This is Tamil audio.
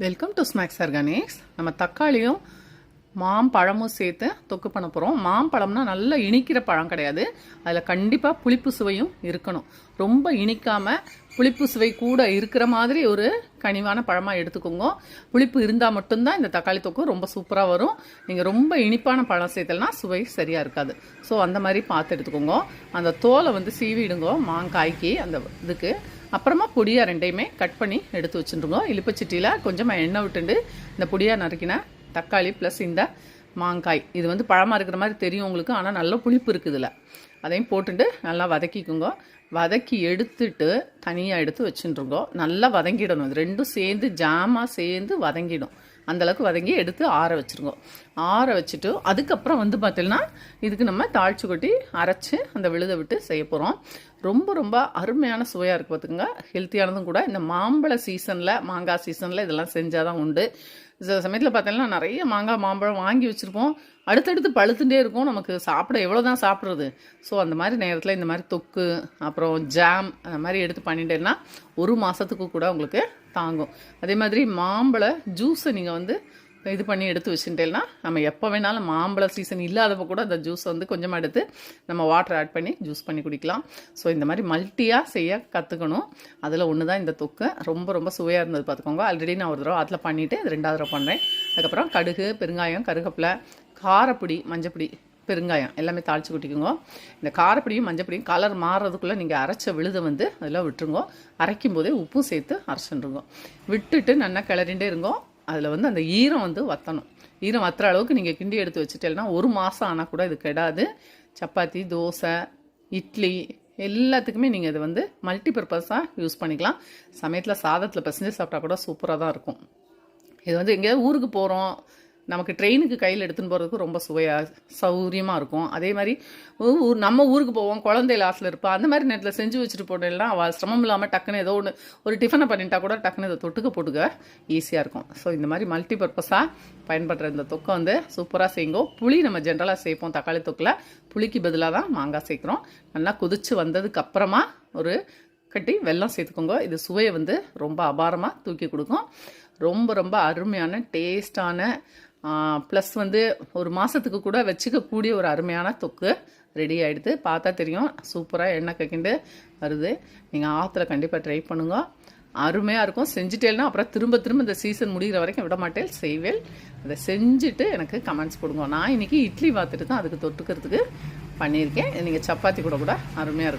Welcome to snacks organics. நம்ம தக்காளியும் மாம்பழமும் சேர்த்து தொக்கு பண்ண போகிறோம். மாம்பழம்னா நல்லா இனிக்கிற பழம் கிடையாது, அதில் கண்டிப்பாக புளிப்பு சுவையும் இருக்கணும். ரொம்ப இனிக்காமல் புளிப்பு சுவை கூட இருக்கிற மாதிரி ஒரு கனிவான பழமாக எடுத்துக்கோங்க. புளிப்பு இருந்தால் மட்டும்தான் இந்த தக்காளி தொக்கு ரொம்ப சூப்பராக வரும். நீங்கள் ரொம்ப இனிப்பான பழம் சேர்த்தலனா சுவை சரியாக இருக்காது. ஸோ அந்த மாதிரி பார்த்து எடுத்துக்கோங்க. அந்த தோலை சீவிடுங்க மாங்காய்க்கு அந்த இதுக்கு. அப்புறமா பொடியாக ரெண்டையுமே கட் பண்ணி எடுத்து வச்சுருங்க. இழுப்பச்சட்டியில் கொஞ்சமாக எண்ணெய் விட்டுண்டு இந்த பொடியாக நறுக்கின தக்காளி ப்ளஸ் இந்த மாங்காய், இது பழமாக இருக்கிற மாதிரி தெரியும் உங்களுக்கு, ஆனால் நல்ல புளிப்பு இருக்குதுல, அதையும் போட்டுட்டு நல்லா வதக்கிக்குங்க. வதக்கி எடுத்துட்டு தனியாக எடுத்து வச்சுருங்க. நல்லா வதங்கிடணும். இது ரெண்டும் சேர்ந்து ஜாமாக சேர்ந்து வதங்கிடும். அந்தளவுக்கு வதங்கி எடுத்து ஆற வச்சுருங்க. ஆற வச்சுட்டு அதுக்கப்புறம் பார்த்தீங்கன்னா இதுக்கு நம்ம தாளிச்சு கொட்டி அரைச்சி அந்த விழுதை விட்டு செய்ய போகிறோம். ரொம்ப ரொம்ப அருமையான சுவையாக இருக்குது பார்த்துக்குங்க. ஹெல்த்தியானதும் கூட. இந்த மாம்பழ சீசனில், மாங்காய் சீசனில் இதெல்லாம் செஞ்சால் தான் உண்டு. சில சமயத்தில் பார்த்தீங்கன்னா நிறைய மாம்பழம் வாங்கி வச்சுருப்போம், அடுத்தடுத்து பழுத்துட்டே இருக்கும், நமக்கு சாப்பிட எவ்வளோ தான் சாப்பிட்றது. ஸோ அந்த மாதிரி நேரத்தில் இந்த மாதிரி தொக்கு அப்புறம் ஜாம் அந்த மாதிரி எடுத்து பண்ணிட்டேன்னா ஒரு மாதத்துக்கு கூட உங்களுக்கு தாங்கும். அதே மாதிரி மாம்பழ ஜூஸை நீங்கள் இது பண்ணி எடுத்து வச்சுட்டேன்னா நம்ம எப்போ வேணாலும், மாம்பழ சீசன் இல்லாதப்போ கூட அந்த ஜூஸை கொஞ்சமாக எடுத்து நம்ம வாட்டர் ஆட் பண்ணி ஜூஸ் பண்ணி குடிக்கலாம். ஸோ இந்த மாதிரி மல்ட்டியாக செய்ய கற்றுக்கணும். அதில் ஒன்று தான் இந்த தொக்கு. ரொம்ப ரொம்ப சுவையாக இருந்தது பார்த்துக்கோங்க. ஆல்ரெடி நான் ஒரு தடவை அதில் பண்ணிவிட்டு அது 2வது தடவை பண்ணுறேன். அதுக்கப்புறம் கடுகு, பெருங்காயம், கருகப்பிலை, காரப்பொடி, மஞ்சப்பொடி, பெருங்காயம் எல்லாமே தாளித்து கொட்டிக்குங்க. இந்த காரப்பொடியும் மஞ்சப்பொடியும் கலர் மாறுறதுக்குள்ளே நீங்கள் அரைச்ச விழுதை அதில் விட்டுருங்க. அரைக்கும் போதே உப்பும் சேர்த்து அரைச்சிருங்க. விட்டுட்டு நல்லா கிளறிண்டே இருங்கோ. அதில் அந்த ஈரம் வற்றணும். ஈரம் வற்றுற அளவுக்கு நீங்கள் கிண்டி எடுத்து வச்சுட்டேன்னா ஒரு மாதம் ஆனால் கூட இது கெடாது. சப்பாத்தி, தோசை, இட்லி எல்லாத்துக்குமே நீங்கள் இது மல்டி பர்பஸாக யூஸ் பண்ணிக்கலாம். சமயத்தில் சாதத்தில் பிசைஞ்சு சாப்பிட்டா கூட சூப்பராக தான் இருக்கும். இது எங்கேயாவது ஊருக்கு போகிறோம், நமக்கு ட்ரெயினுக்கு கையில் எடுத்துன்னு போகிறதுக்கு ரொம்ப சௌகரியமாக இருக்கும். அதே மாதிரி நம்ம ஊருக்கு போவோம், குழந்தை லாஸ்ட்டில் இருப்பா, அந்த மாதிரி நேரத்தில் செஞ்சு வச்சுட்டு போட்டேன்னா அவள் சிரமம் இல்லாமல் டக்குன்னு ஏதோ ஒரு டிஃபனை பண்ணிட்டா கூட டக்குன்னு இதை போட்டுக்க ஈஸியாக இருக்கும். ஸோ இந்த மாதிரி மல்டி பர்பஸாக பயன்படுற இந்த தொக்கை சூப்பராக செய்யுங்க. புளி நம்ம ஜென்ரலாக சேர்ப்போம் தக்காளி தொக்கில், புளிக்கு பதிலாக தான் மாங்காய் சேர்க்குறோம். நல்லா கொதிச்சு வந்ததுக்கு அப்புறமா ஒரு கட்டி வெல்லம் சேர்த்துக்கோங்க. இது சுவையை ரொம்ப அபாரமாக தூக்கி கொடுக்கும். ரொம்ப ரொம்ப அருமையான டேஸ்டான ப்ளஸ் ஒரு மாதத்துக்கு கூட வச்சுக்கக்கூடிய ஒரு அருமையான தொக்கு ரெடி ஆகிடுது. பார்த்தா தெரியும் சூப்பராக எண்ணெய் கக்கிண்டு வருது. நீங்கள் ஆற்றுல கண்டிப்பாக ட்ரை பண்ணுங்க, அருமையாக இருக்கும். செஞ்சுட்டேன்னா அப்புறம் திரும்ப திரும்ப இந்த சீசன் முடிகிற வரைக்கும் விட மாட்டேன், செய்வேல். அதை செஞ்சுட்டு எனக்கு கமெண்ட்ஸ் கொடுங்க. நான் இன்றைக்கி இட்லி பார்த்துட்டு தான் அதுக்கு தொட்டுக்கிறதுக்கு பண்ணியிருக்கேன். நீங்கள் சப்பாத்தி கூட அருமையாக இருக்கும்.